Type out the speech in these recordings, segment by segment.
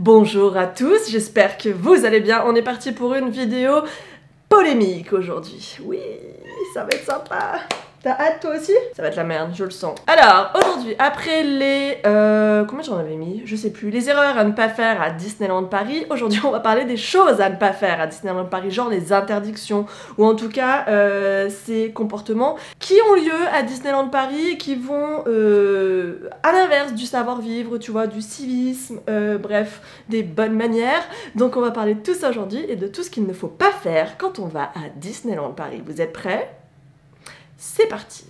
Bonjour à tous, j'espère que vous allez bien. On est parti pour une vidéo polémique aujourd'hui. Oui, ça va être sympa. T'as hâte toi aussi? Ça va être la merde, je le sens. Alors, aujourd'hui, après les... combien j'en avais mis? Je sais plus. Les erreurs à ne pas faire à Disneyland Paris. Aujourd'hui, on va parler des choses à ne pas faire à Disneyland Paris, genre les interdictions, ou en tout cas, ces comportements qui ont lieu à Disneyland Paris, qui vont à l'inverse du savoir-vivre, tu vois, du civisme, bref, des bonnes manières. Donc on va parler de tout ça aujourd'hui et de tout ce qu'il ne faut pas faire quand on va à Disneyland Paris. Vous êtes prêts? C'est parti!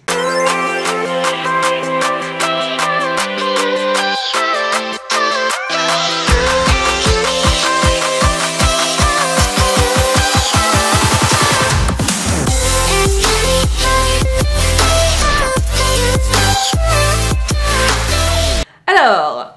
Alors,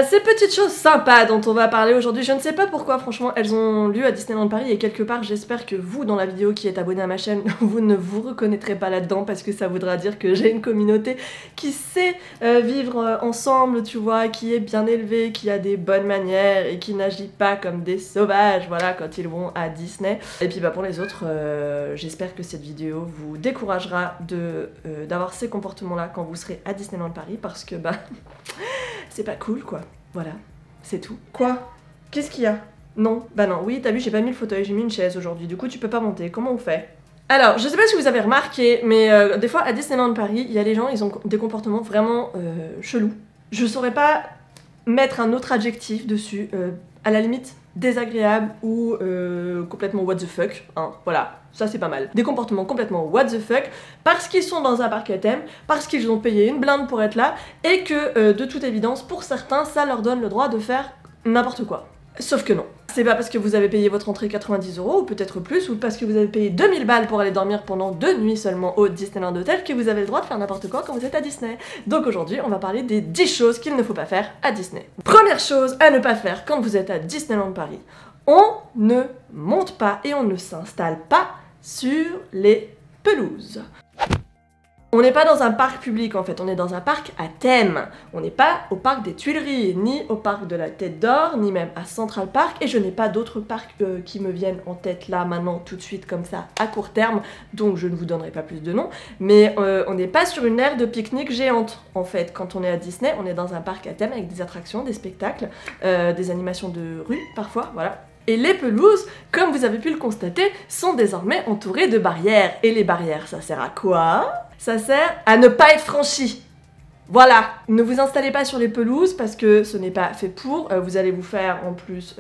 ces petites choses sympas dont on va parler aujourd'hui, je ne sais pas pourquoi, franchement, elles ont lieu à Disneyland Paris et quelque part, j'espère que vous, dans la vidéo qui êtes abonné à ma chaîne, vous ne vous reconnaîtrez pas là-dedans parce que ça voudra dire que j'ai une communauté qui sait vivre ensemble, tu vois, qui est bien élevée, qui a des bonnes manières et qui n'agit pas comme des sauvages, voilà, quand ils vont à Disney. Et puis bah pour les autres, j'espère que cette vidéo vous découragera d'avoir ces comportements-là quand vous serez à Disneyland Paris parce que bah... c'est pas cool quoi, voilà, c'est tout. Quoi? Qu'est-ce qu'il y a? Non, bah non, oui t'as vu j'ai pas mis le fauteuil, j'ai mis une chaise aujourd'hui, du coup tu peux pas monter, comment on fait? Alors, je sais pas si vous avez remarqué, mais des fois à Disneyland Paris, il y a des gens, ils ont des comportements vraiment chelous. Je saurais pas mettre un autre adjectif dessus, à la limite désagréable ou complètement what the fuck, hein, voilà. Ça c'est pas mal. Des comportements complètement what the fuck, parce qu'ils sont dans un parc à thème, parce qu'ils ont payé une blinde pour être là, et que de toute évidence, pour certains, ça leur donne le droit de faire n'importe quoi. Sauf que non. C'est pas parce que vous avez payé votre entrée 90 €, ou peut-être plus, ou parce que vous avez payé 2000 balles pour aller dormir pendant 2 nuits seulement au Disneyland Hotel que vous avez le droit de faire n'importe quoi quand vous êtes à Disney. Donc aujourd'hui, on va parler des 10 choses qu'il ne faut pas faire à Disney. Première chose à ne pas faire quand vous êtes à Disneyland Paris, on ne monte pas et on ne s'installe pas sur les pelouses. On n'est pas dans un parc public en fait, on est dans un parc à thème. On n'est pas au parc des Tuileries, ni au parc de la Tête d'Or, ni même à Central Park, et je n'ai pas d'autres parcs qui me viennent en tête là, maintenant, tout de suite, comme ça, à court terme, donc je ne vous donnerai pas plus de noms, mais on n'est pas sur une aire de pique-nique géante, en fait. Quand on est à Disney, on est dans un parc à thème avec des attractions, des spectacles, des animations de rue, parfois, voilà. Et les pelouses, comme vous avez pu le constater, sont désormais entourées de barrières. Et les barrières, ça sert à quoi? Ça sert à ne pas être franchi. Voilà, ne vous installez pas sur les pelouses parce que ce n'est pas fait pour, vous allez vous faire en plus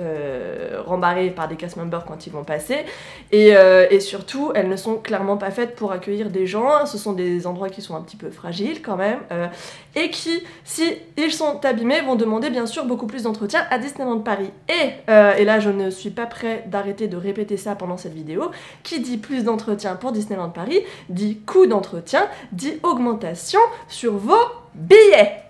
rembarrer par des cast members quand ils vont passer, et surtout elles ne sont clairement pas faites pour accueillir des gens, ce sont des endroits qui sont un petit peu fragiles quand même, et qui, si ils sont abîmés, vont demander bien sûr beaucoup plus d'entretien à Disneyland Paris. Et là je ne suis pas prêt d'arrêter de répéter ça pendant cette vidéo, qui dit plus d'entretien pour Disneyland Paris, dit coût d'entretien, dit augmentation sur vos billets.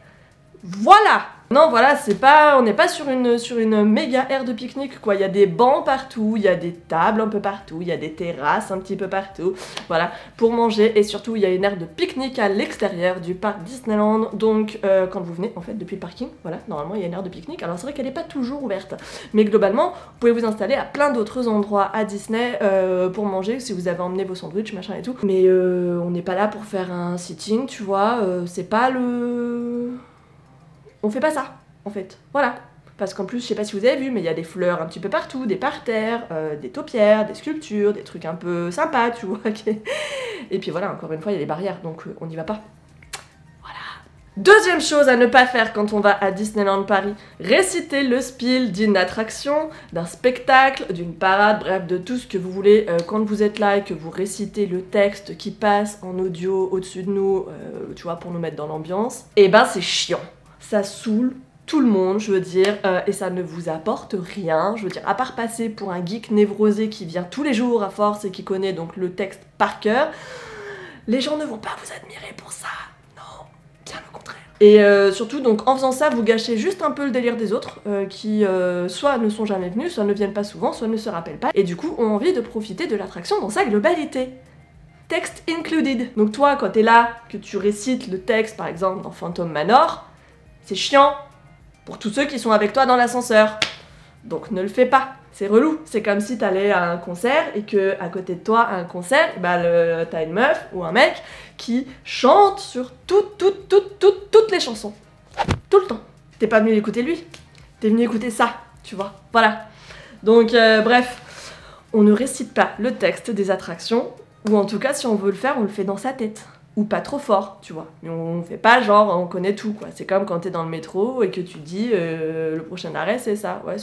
Voilà. Non, voilà, c'est pas, on n'est pas sur une méga aire de pique-nique, quoi. Il y a des bancs partout, il y a des tables un peu partout, il y a des terrasses un petit peu partout, voilà, pour manger. Et surtout, il y a une aire de pique-nique à l'extérieur du parc Disneyland. Donc, quand vous venez, en fait, depuis le parking, voilà, normalement, il y a une aire de pique-nique. Alors, c'est vrai qu'elle n'est pas toujours ouverte. Mais globalement, vous pouvez vous installer à plein d'autres endroits à Disney pour manger, si vous avez emmené vos sandwichs, machin et tout. Mais on n'est pas là pour faire un sitting, tu vois, c'est pas le... On fait pas ça, en fait, voilà. Parce qu'en plus, je sais pas si vous avez vu, mais il y a des fleurs un petit peu partout, des parterres, des taupières, des sculptures, des trucs un peu sympas, tu vois. Et puis voilà, encore une fois, il y a des barrières, donc on n'y va pas. Voilà. Deuxième chose à ne pas faire quand on va à Disneyland Paris, réciter le spiel d'une attraction, d'un spectacle, d'une parade, bref, de tout ce que vous voulez quand vous êtes là et que vous récitez le texte qui passe en audio au-dessus de nous, tu vois, pour nous mettre dans l'ambiance. Et ben, c'est chiant. Ça saoule tout le monde, je veux dire, et ça ne vous apporte rien, je veux dire, à part passer pour un geek névrosé qui vient tous les jours à force et qui connaît donc le texte par cœur, les gens ne vont pas vous admirer pour ça, non, bien au contraire. Et surtout, donc, en faisant ça, vous gâchez juste un peu le délire des autres, qui soit ne sont jamais venus, soit ne viennent pas souvent, soit ne se rappellent pas, et du coup ont envie de profiter de l'attraction dans sa globalité. Text included. Donc toi, quand t'es là, que tu récites le texte, par exemple, dans Phantom Manor, c'est chiant pour tous ceux qui sont avec toi dans l'ascenseur. Donc ne le fais pas, c'est relou. C'est comme si t'allais à un concert et que à côté de toi, à un concert, bah t'as une meuf ou un mec qui chante sur toutes les chansons. Tout le temps. T'es pas venu écouter lui, t'es venu écouter ça, tu vois. Voilà. Donc bref, on ne récite pas le texte des attractions, ou en tout cas si on veut le faire, on le fait dans sa tête. Ou pas trop fort, tu vois. Mais on fait pas genre on connaît tout, quoi. C'est comme quand t'es dans le métro et que tu dis le prochain arrêt c'est ça. Ouais,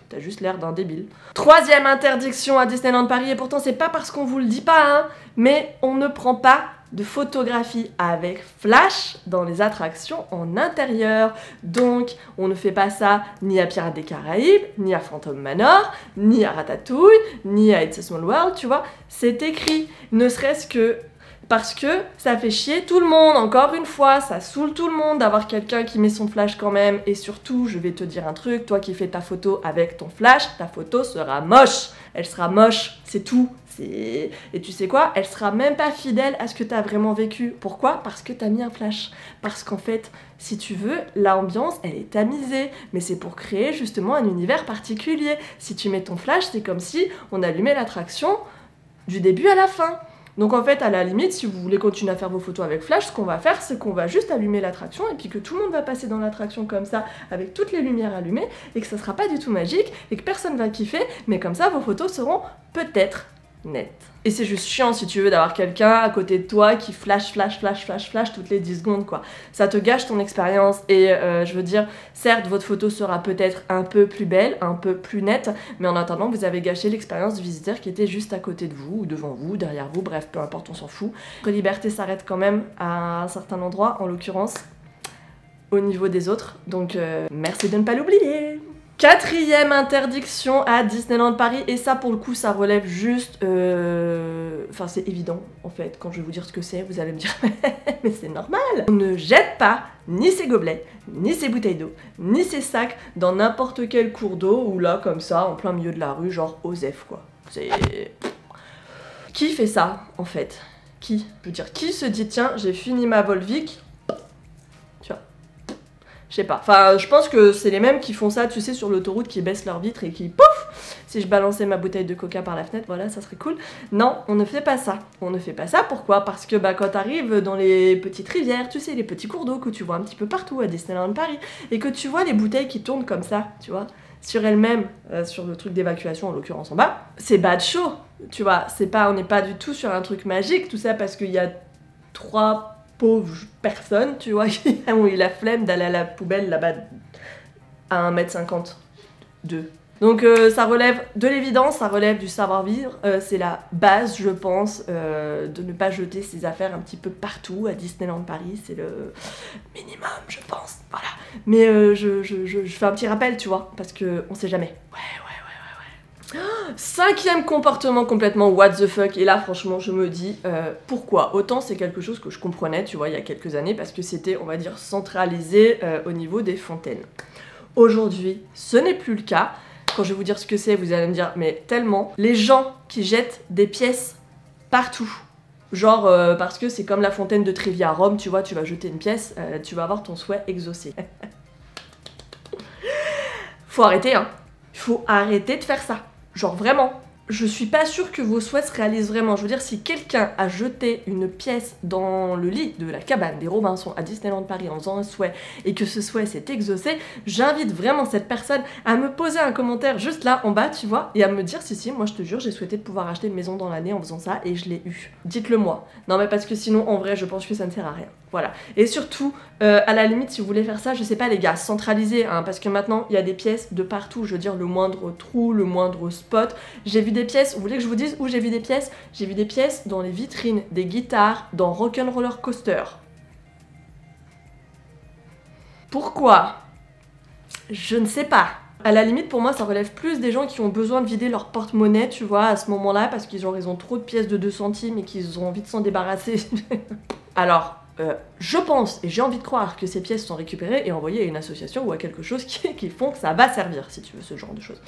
t'as juste l'air d'un débile. Troisième interdiction à Disneyland Paris, et pourtant c'est pas parce qu'on vous le dit pas, hein, mais on ne prend pas de photographie avec flash dans les attractions en intérieur. Donc on ne fait pas ça ni à Pirates des Caraïbes, ni à Phantom Manor, ni à Ratatouille, ni à It's a Small World, tu vois. C'est écrit, ne serait-ce que parce que ça fait chier tout le monde, encore une fois, ça saoule tout le monde d'avoir quelqu'un qui met son flash quand même. Et surtout, je vais te dire un truc, toi qui fais ta photo avec ton flash, ta photo sera moche. Elle sera moche, c'est tout. Et tu sais quoi, elle sera même pas fidèle à ce que t'as vraiment vécu. Pourquoi? Parce que t'as mis un flash. Parce qu'en fait, si tu veux, l'ambiance, elle est tamisée. Mais c'est pour créer justement un univers particulier. Si tu mets ton flash, c'est comme si on allumait l'attraction du début à la fin. Donc en fait, à la limite, si vous voulez continuer à faire vos photos avec flash, ce qu'on va faire, c'est qu'on va juste allumer l'attraction et puis que tout le monde va passer dans l'attraction comme ça, avec toutes les lumières allumées, et que ça sera pas du tout magique, et que personne va kiffer, mais comme ça, vos photos seront peut-être nettes. Et c'est juste chiant, si tu veux, d'avoir quelqu'un à côté de toi qui flash toutes les 10 secondes, quoi. Ça te gâche ton expérience, et je veux dire, certes, votre photo sera peut-être un peu plus belle, un peu plus nette, mais en attendant, vous avez gâché l'expérience du visiteur qui était juste à côté de vous, ou devant vous, derrière vous, bref, peu importe, on s'en fout. Votre liberté s'arrête quand même à un certain endroit, en l'occurrence, au niveau des autres, donc merci de ne pas l'oublier. Quatrième interdiction à Disneyland Paris, et ça pour le coup ça relève juste... Enfin c'est évident en fait, quand je vais vous dire ce que c'est, vous allez me dire mais c'est normal. On ne jette pas ni ses gobelets, ni ses bouteilles d'eau, ni ses sacs dans n'importe quel cours d'eau, ou là comme ça, en plein milieu de la rue, genre Osef quoi. C'est... Qui fait ça en fait? Qui? Je veux dire, qui se dit tiens j'ai fini ma Volvic, tu vois? Je sais pas, enfin je pense que c'est les mêmes qui font ça, tu sais, sur l'autoroute, qui baissent leur vitre et qui pouf, si je balançais ma bouteille de coca par la fenêtre, voilà, ça serait cool. Non, on ne fait pas ça. On ne fait pas ça, pourquoi? Parce que bah quand t'arrives dans les petites rivières, tu sais, les petits cours d'eau que tu vois un petit peu partout à Disneyland Paris, et que tu vois les bouteilles qui tournent comme ça, tu vois, sur elles-mêmes, sur le truc d'évacuation en l'occurrence en bas, c'est bad show, tu vois, c'est pas, on n'est pas du tout sur un truc magique, tout ça parce qu'il y a 3 pauvres personnes, tu vois, qui ont eu la flemme d'aller à la poubelle là-bas à 1,50 m. Donc ça relève de l'évidence, ça relève du savoir-vivre, c'est la base, je pense, de ne pas jeter ses affaires un petit peu partout à Disneyland Paris, c'est le minimum, je pense, voilà. Mais je fais un petit rappel, tu vois, parce qu'on sait jamais. Ouais. 5e comportement complètement what the fuck, et là franchement je me dis pourquoi. Autant c'est quelque chose que je comprenais, tu vois, il y a quelques années, parce que c'était, on va dire, centralisé au niveau des fontaines. Aujourd'hui, ce n'est plus le cas. Quand je vais vous dire ce que c'est, vous allez me dire, mais tellement, les gens qui jettent des pièces partout. Genre, parce que c'est comme la fontaine de Trevi à Rome, tu vois, tu vas jeter une pièce, tu vas avoir ton souhait exaucé. Faut arrêter, hein. Faut arrêter de faire ça. Genre vraiment, je suis pas sûre que vos souhaits se réalisent vraiment. Je veux dire, si quelqu'un a jeté une pièce dans le lit de la cabane des Robinson à Disneyland Paris en faisant un souhait et que ce souhait s'est exaucé, j'invite vraiment cette personne à me poser un commentaire juste là en bas, tu vois, et à me dire si, moi je te jure, j'ai souhaité de pouvoir acheter une maison dans l'année en faisant ça et je l'ai eu. Dites-le moi. Non mais parce que sinon, en vrai, je pense que ça ne sert à rien. Voilà. Et surtout, à la limite, si vous voulez faire ça, je sais pas les gars, centralisez, hein, parce que maintenant, il y a des pièces de partout, je veux dire, le moindre trou, le moindre spot. J'ai vu des pièces, vous voulez que je vous dise où j'ai vu des pièces? J'ai vu des pièces dans les vitrines des guitares, dans Rock'n'Roller Coaster. Pourquoi? Je ne sais pas. À la limite, pour moi, ça relève plus des gens qui ont besoin de vider leur porte-monnaie, tu vois, à ce moment-là, parce qu'ils ont trop de pièces de 2 centimes et qu'ils ont envie de s'en débarrasser. Alors... je pense, et j'ai envie de croire que ces pièces sont récupérées et envoyées à une association ou à quelque chose qui font que ça va servir, si tu veux, ce genre de choses.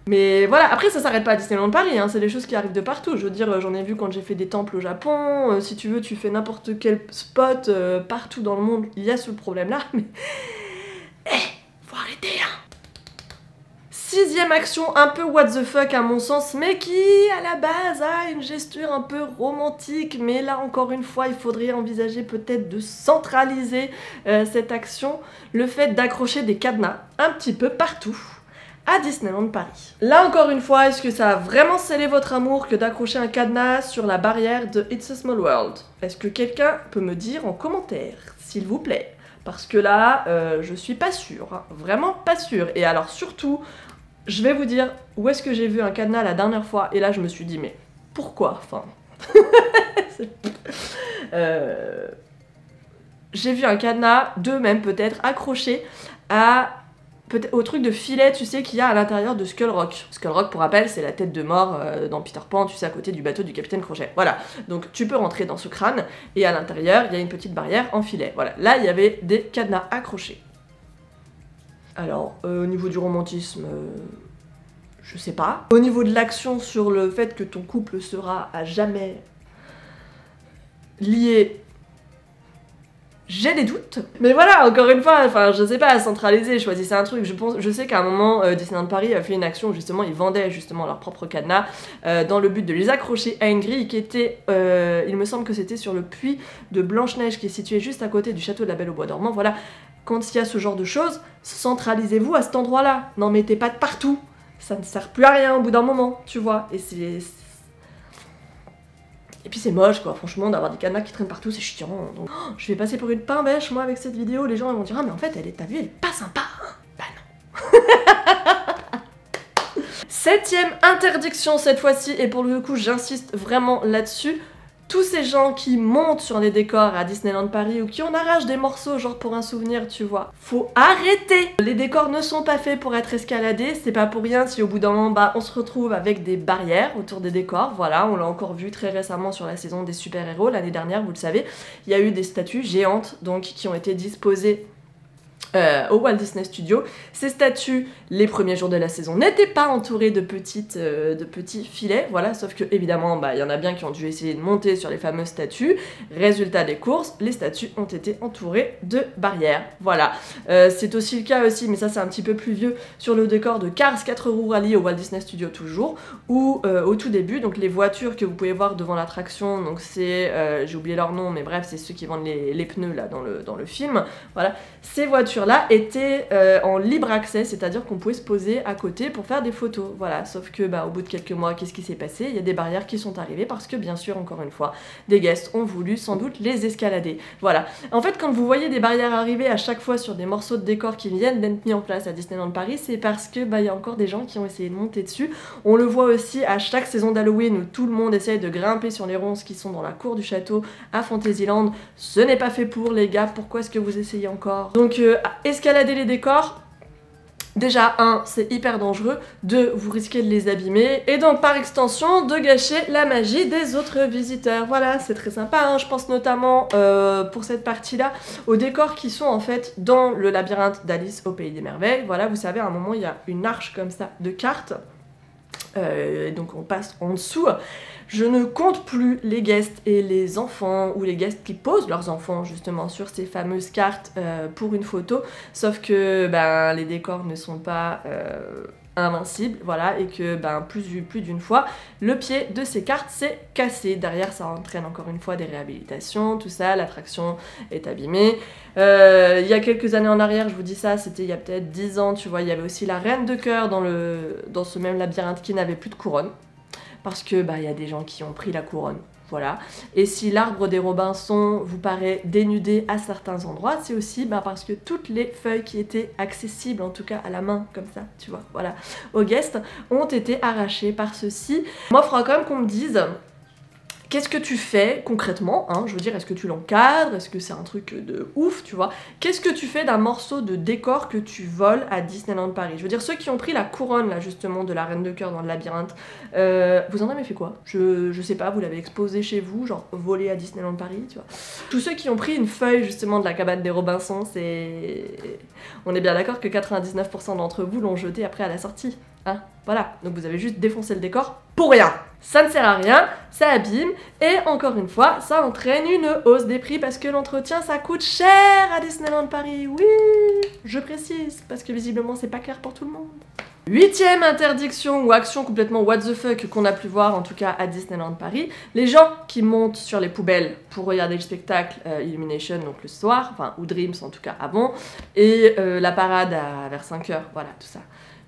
Mais voilà, après ça s'arrête pas à Disneyland Paris, hein, c'est des choses qui arrivent de partout. Je veux dire, j'en ai vu quand j'ai fait des temples au Japon, si tu veux, tu fais n'importe quel spot partout dans le monde, il y a ce problème-là, mais... faut arrêter, hein. Sixième action un peu what the fuck à mon sens, mais qui à la base a une gesture un peu romantique, mais là encore une fois il faudrait envisager peut-être de centraliser cette action, le fait d'accrocher des cadenas un petit peu partout à Disneyland Paris. Là encore une fois, est-ce que ça a vraiment scellé votre amour que d'accrocher un cadenas sur la barrière de It's a Small World? Est-ce que quelqu'un peut me dire en commentaire, s'il vous plaît? Parce que là, je suis pas sûre, hein, vraiment pas sûre. Et alors surtout, je vais vous dire où est-ce que j'ai vu un cadenas la dernière fois, et là je me suis dit, mais pourquoi? Enfin... j'ai vu un cadenas, deux même peut-être, accroché au truc de filet, tu sais, qu'il y a à l'intérieur de Skull Rock. Skull Rock, pour rappel, c'est la tête de mort dans Peter Pan, tu sais, à côté du bateau du Capitaine Crochet. Voilà, donc tu peux rentrer dans ce crâne, et à l'intérieur, il y a une petite barrière en filet. Voilà, là, il y avait des cadenas accrochés. Alors, au niveau du romantisme, je sais pas. Au niveau de l'action sur le fait que ton couple sera à jamais lié, j'ai des doutes. Mais voilà, encore une fois, enfin, je sais pas, centraliser, choisissez un truc. Je sais qu'à un moment, Disneyland Paris a fait une action où justement, ils vendaient justement leur propre cadenas dans le but de les accrocher à une grille qui était, il me semble que c'était sur le puits de Blanche-Neige qui est situé juste à côté du château de la Belle au Bois dormant. Voilà, quand il y a ce genre de choses, centralisez-vous à cet endroit-là. N'en mettez pas de partout. Ça ne sert plus à rien au bout d'un moment, tu vois. Et puis c'est moche quoi, franchement, d'avoir des cadenas qui traînent partout, c'est chiant. Donc je vais passer pour une pain bêche moi avec cette vidéo, les gens ils vont dire ah mais en fait t'as vu, elle est pas sympa. Bah non. Septième interdiction cette fois-ci, et pour le coup j'insiste vraiment là-dessus. Tous ces gens qui montent sur les décors à Disneyland Paris ou qui en arrachent des morceaux genre pour un souvenir, tu vois, faut arrêter. Les décors ne sont pas faits pour être escaladés, c'est pas pour rien si au bout d'un moment bah, on se retrouve avec des barrières autour des décors. Voilà, on l'a encore vu très récemment sur la saison des super-héros l'année dernière, vous le savez, il y a eu des statues géantes donc qui ont été disposées au Walt Disney Studios. Ces statues, les premiers jours de la saison, n'étaient pas entourées de petits filets, voilà, sauf que évidemment, bah, y en a bien qui ont dû essayer de monter sur les fameuses statues. Résultat des courses, les statues ont été entourées de barrières, voilà. C'est aussi le cas aussi, mais ça c'est un petit peu plus vieux, sur le décor de Cars 4 roues rallye au Walt Disney Studios toujours, où au tout début, donc les voitures que vous pouvez voir devant l'attraction, donc c'est, j'ai oublié leur nom, mais bref, c'est ceux qui vendent les pneus là dans le film, voilà, ces voitures là étaient en libre accès, c'est-à-dire qu'on pouvait se poser à côté pour faire des photos, voilà, sauf que bah, au bout de quelques mois, qu'est-ce qui s'est passé? Il y a des barrières qui sont arrivées parce que bien sûr, encore une fois, des guests ont voulu sans doute les escalader, voilà. En fait, quand vous voyez des barrières arriver à chaque fois sur des morceaux de décor qui viennent d'être mis en place à Disneyland Paris, c'est parce que bah, y a encore des gens qui ont essayé de monter dessus. On le voit aussi à chaque saison d'Halloween où tout le monde essaye de grimper sur les ronces qui sont dans la cour du château à Fantasyland. Ce n'est pas fait pour, les gars, pourquoi est-ce que vous essayez encore? Donc escalader les décors, déjà, 1, c'est hyper dangereux, 2, vous risquez de les abîmer, et donc par extension, de gâcher la magie des autres visiteurs. Voilà, c'est très sympa, hein. Je pense notamment, pour cette partie-là, aux décors qui sont en fait dans le labyrinthe d'Alice au Pays des Merveilles. Voilà, vous savez, à un moment, il y a une arche comme ça de cartes, donc on passe en dessous. Je ne compte plus les guests et les enfants, ou les guests qui posent leurs enfants justement sur ces fameuses cartes pour une photo, sauf que ben, les décors ne sont pas invincible, voilà, et que ben, plus d'une fois, le pied de ces cartes s'est cassé. Derrière, ça entraîne encore une fois des réhabilitations, tout ça, l'attraction est abîmée. Il y a quelques années en arrière, je vous dis ça, c'était il y a peut-être 10 ans, tu vois, il y avait aussi la Reine de Cœur dans ce même labyrinthe qui n'avait plus de couronne, parce que bah, y a des gens qui ont pris la couronne. Voilà. Et si l'arbre des Robinson vous paraît dénudé à certains endroits, c'est aussi bah, parce que toutes les feuilles qui étaient accessibles, en tout cas à la main, comme ça, tu vois, voilà, aux guests, ont été arrachées par ceci. Moi, il faudra quand même qu'on me dise qu'est-ce que tu fais concrètement, hein, je veux dire, est-ce que tu l'encadres, est-ce que c'est un truc de ouf, tu vois? Qu'est-ce que tu fais d'un morceau de décor que tu voles à Disneyland Paris? Je veux dire, ceux qui ont pris la couronne, là, justement, de la Reine de Cœur dans le labyrinthe, vous en avez fait quoi? Je sais pas, vous l'avez exposé chez vous, genre volé à Disneyland Paris, tu vois? Tous ceux qui ont pris une feuille, justement, de la cabane des Robinson, c'est... On est bien d'accord que 99% d'entre vous l'ont jeté après à la sortie, hein? Voilà, donc vous avez juste défoncé le décor pour rien. Ça ne sert à rien, ça abîme, et encore une fois, ça entraîne une hausse des prix parce que l'entretien, ça coûte cher à Disneyland Paris. Oui, je précise, parce que visiblement, c'est pas clair pour tout le monde. 8e interdiction ou action complètement what the fuck qu'on a pu voir en tout cas à Disneyland Paris, les gens qui montent sur les poubelles pour regarder le spectacle Illumination donc le soir, enfin ou Dreams en tout cas avant, et la parade vers 5h, voilà tout ça.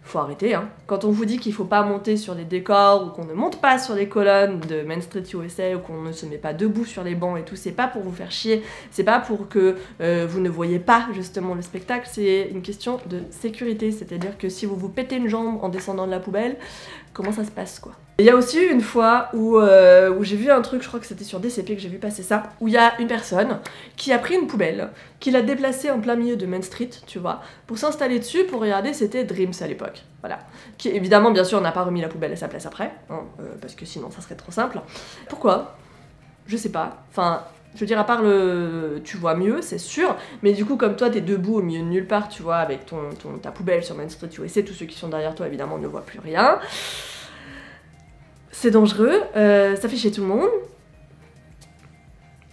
Faut arrêter, hein. Quand on vous dit qu'il faut pas monter sur les décors ou qu'on ne monte pas sur les colonnes de Main Street USA ou qu'on ne se met pas debout sur les bancs et tout, c'est pas pour vous faire chier, c'est pas pour que vous ne voyez pas justement le spectacle, c'est une question de sécurité, c'est-à-dire que si vous vous pétez une jambe en descendant de la poubelle, comment ça se passe quoi. Il y a aussi une fois où j'ai vu un truc, je crois que c'était sur DCP que j'ai vu passer ça, où il y a une personne qui a pris une poubelle, qui l'a déplacée en plein milieu de Main Street, tu vois, pour s'installer dessus, pour regarder, c'était Dreams à l'époque, voilà. Qui évidemment, bien sûr, n'a pas remis la poubelle à sa place après, hein, parce que sinon ça serait trop simple. Pourquoi? Je sais pas, enfin... Je veux dire, à part tu vois mieux, c'est sûr, mais du coup, comme toi, t'es debout au milieu de nulle part, tu vois, avec ta poubelle sur Main Street USA, tous ceux qui sont derrière toi, évidemment, ne voient plus rien. C'est dangereux, ça fait chier tout le monde,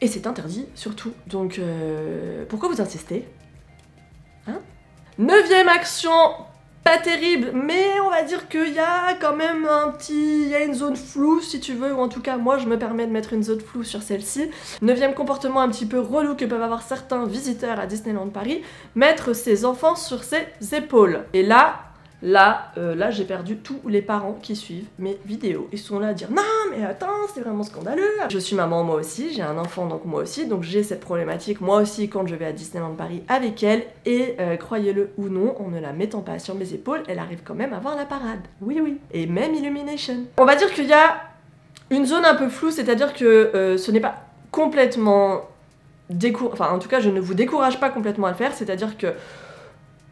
et c'est interdit, surtout. Donc, pourquoi vous insistez? Hein? 9e action, pas terrible, mais on va dire qu'il y a quand même il y a une zone floue si tu veux, ou en tout cas moi je me permets de mettre une zone floue sur celle-ci. 9e comportement un petit peu relou que peuvent avoir certains visiteurs à Disneyland Paris, mettre ses enfants sur ses épaules. Et là j'ai perdu tous les parents qui suivent mes vidéos. Ils sont là à dire non mais attends, c'est vraiment scandaleux. Je suis maman moi aussi, j'ai un enfant donc moi aussi, donc j'ai cette problématique moi aussi quand je vais à Disneyland Paris avec elle, et croyez-le ou non, en ne la mettant pas sur mes épaules, elle arrive quand même à voir la parade. Oui oui, et même Illumination. On va dire qu'il y a une zone un peu floue, c'est-à-dire que ce n'est pas complètement enfin en tout cas je ne vous décourage pas complètement à le faire, c'est-à-dire que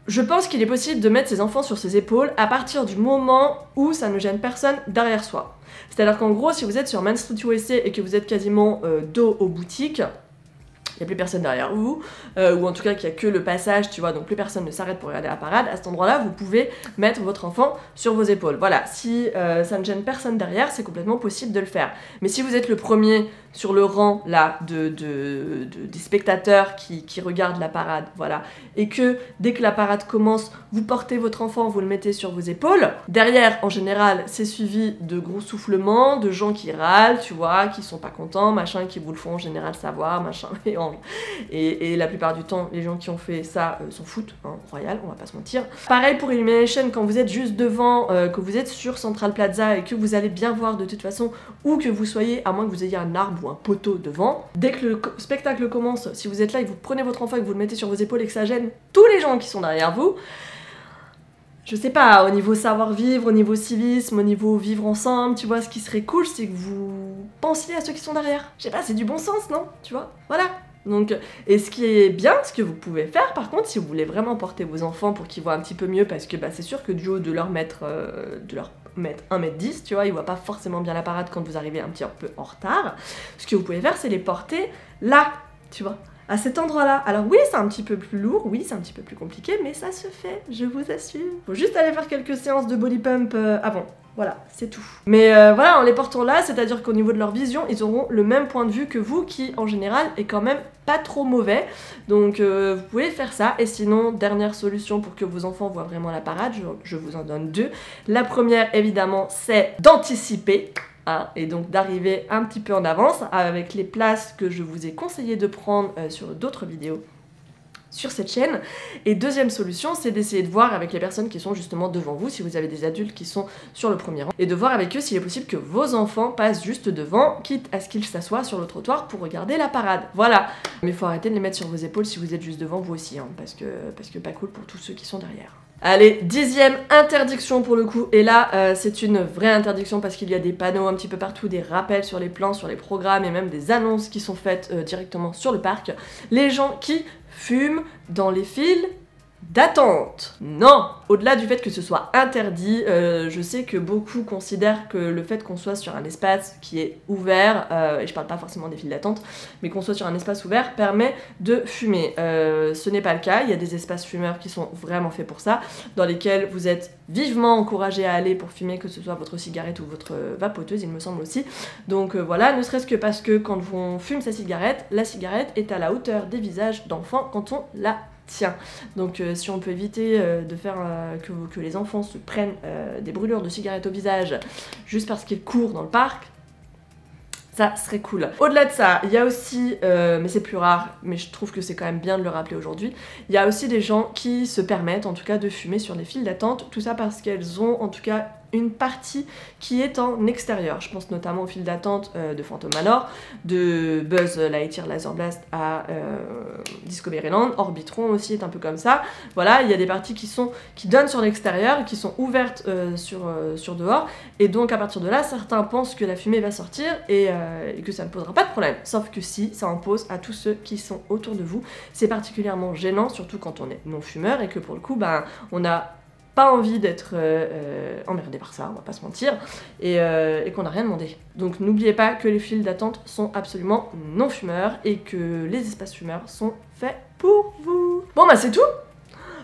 je pense qu'il est possible de mettre ses enfants sur ses épaules à partir du moment où ça ne gêne personne derrière soi. C'est-à-dire qu'en gros, si vous êtes sur Main Street USA et que vous êtes quasiment dos aux boutiques, il n'y a plus personne derrière vous, ou en tout cas qu'il n'y a que le passage, tu vois, donc plus personne ne s'arrête pour regarder la parade, à cet endroit-là, vous pouvez mettre votre enfant sur vos épaules. Voilà, si ça ne gêne personne derrière, c'est complètement possible de le faire. Mais si vous êtes le premier sur le rang, là, des spectateurs qui regardent la parade, voilà, et que dès que la parade commence, vous portez votre enfant, vous le mettez sur vos épaules, derrière, en général, c'est suivi de gros soufflements, de gens qui râlent, tu vois, qui sont pas contents, machin, qui vous le font en général savoir, machin, et la plupart du temps, les gens qui ont fait ça s'en foutent, hein, royal, on va pas se mentir. Pareil pour Illumination, quand vous êtes juste devant, que vous êtes sur Central Plaza et que vous allez bien voir de toute façon, ou que vous soyez, à moins que vous ayez un arbre ou un poteau devant, dès que le spectacle commence, si vous êtes là et que vous prenez votre enfant et que vous le mettez sur vos épaules et que ça gêne tous les gens qui sont derrière vous, je sais pas, au niveau savoir-vivre, au niveau civisme, au niveau vivre ensemble, tu vois, ce qui serait cool, c'est que vous pensiez à ceux qui sont derrière. Je sais pas, c'est du bon sens, non? Tu vois? Voilà. Donc, et ce qui est bien, ce que vous pouvez faire par contre, si vous voulez vraiment porter vos enfants pour qu'ils voient un petit peu mieux, parce que bah, c'est sûr que du haut de leur mettre 1m10, tu vois, ils voient pas forcément bien la parade quand vous arrivez un petit peu en retard. Ce que vous pouvez faire, c'est les porter là, tu vois, à cet endroit-là. Alors oui, c'est un petit peu plus lourd, oui, c'est un petit peu plus compliqué, mais ça se fait, je vous assure. Faut juste aller faire quelques séances de body pump avant. Voilà, c'est tout. Mais voilà, en les portant là, c'est-à-dire qu'au niveau de leur vision, ils auront le même point de vue que vous, qui en général est quand même pas trop mauvais. Donc vous pouvez faire ça. Et sinon, dernière solution pour que vos enfants voient vraiment la parade, je vous en donne deux. La première, évidemment, c'est d'anticiper. Hein, et donc d'arriver un petit peu en avance avec les places que je vous ai conseillé de prendre sur d'autres vidéos sur cette chaîne. Et deuxième solution, c'est d'essayer de voir avec les personnes qui sont justement devant vous, si vous avez des adultes qui sont sur le premier rang, et de voir avec eux s'il est possible que vos enfants passent juste devant, quitte à ce qu'ils s'assoient sur le trottoir pour regarder la parade. Voilà. Mais il faut arrêter de les mettre sur vos épaules si vous êtes juste devant vous aussi, hein, parce que pas cool pour tous ceux qui sont derrière. Allez, 10e interdiction pour le coup, et là c'est une vraie interdiction parce qu'il y a des panneaux un petit peu partout, des rappels sur les plans, sur les programmes et même des annonces qui sont faites directement sur le parc. Les gens qui fument dans les files d'attente. Non! Au-delà du fait que ce soit interdit, je sais que beaucoup considèrent que le fait qu'on soit sur un espace qui est ouvert, et je parle pas forcément des files d'attente, mais qu'on soit sur un espace ouvert permet de fumer. Ce n'est pas le cas, il y a des espaces fumeurs qui sont vraiment faits pour ça, dans lesquels vous êtes vivement encouragé à aller pour fumer, que ce soit votre cigarette ou votre vapoteuse, il me semble aussi. Donc voilà, ne serait-ce que parce que quand on fume sa cigarette, la cigarette est à la hauteur des visages d'enfants quand on la tient. Donc si on peut éviter de faire que les enfants se prennent des brûlures de cigarettes au visage juste parce qu'ils courent dans le parc, ça serait cool. Au-delà de ça, il y a aussi, mais c'est plus rare, mais je trouve que c'est quand même bien de le rappeler aujourd'hui, il y a aussi des gens qui se permettent en tout cas de fumer sur les files d'attente, tout ça parce qu'elles ont en tout cas une partie qui est en extérieur. Je pense notamment aux files d'attente de Phantom Manor, de Buzz Lightyear Laser Blast à Discovery Land, Orbitron aussi est un peu comme ça. Voilà, il y a des parties qui donnent sur l'extérieur, qui sont ouvertes sur dehors, et donc à partir de là, certains pensent que la fumée va sortir et que ça ne posera pas de problème. Sauf que si, ça en pose à tous ceux qui sont autour de vous. C'est particulièrement gênant, surtout quand on est non-fumeur et que pour le coup, ben, on a pas envie d'être emmerdé par ça, on va pas se mentir, et qu'on n'a rien demandé. Donc n'oubliez pas que les files d'attente sont absolument non fumeurs et que les espaces fumeurs sont faits pour vous. Bon bah c'est tout.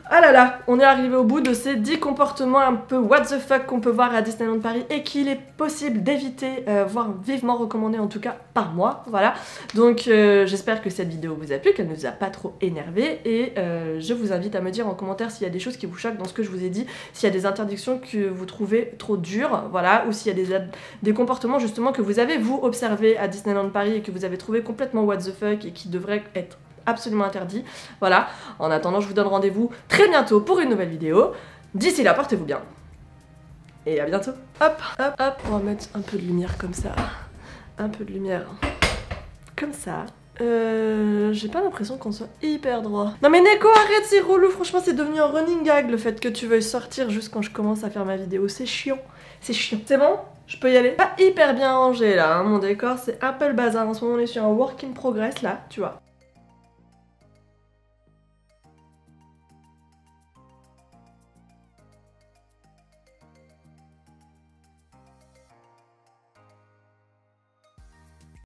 Ah là là, on est arrivé au bout de ces 10 comportements un peu what the fuck qu'on peut voir à Disneyland Paris et qu'il est possible d'éviter, voire vivement recommandé en tout cas par moi, voilà. Donc j'espère que cette vidéo vous a plu, qu'elle ne vous a pas trop énervé et je vous invite à me dire en commentaire s'il y a des choses qui vous choquent dans ce que je vous ai dit, s'il y a des interdictions que vous trouvez trop dures, voilà, ou s'il y a des comportements justement que vous avez vous observé à Disneyland Paris et que vous avez trouvé complètement what the fuck et qui devraient être absolument interdit. Voilà, en attendant je vous donne rendez-vous très bientôt pour une nouvelle vidéo. D'ici là, portez-vous bien. Et à bientôt. Hop, hop, hop, on va mettre un peu de lumière comme ça. Un peu de lumière comme ça. J'ai pas l'impression qu'on soit hyper droit. Non mais Neko, arrête, c'est relou, franchement c'est devenu un running gag le fait que tu veuilles sortir juste quand je commence à faire ma vidéo, c'est chiant. C'est chiant. C'est bon? Je peux y aller? Pas hyper bien rangé là, hein, mon décor c'est un peu le bazar, en ce moment on est sur un work in progress là, tu vois.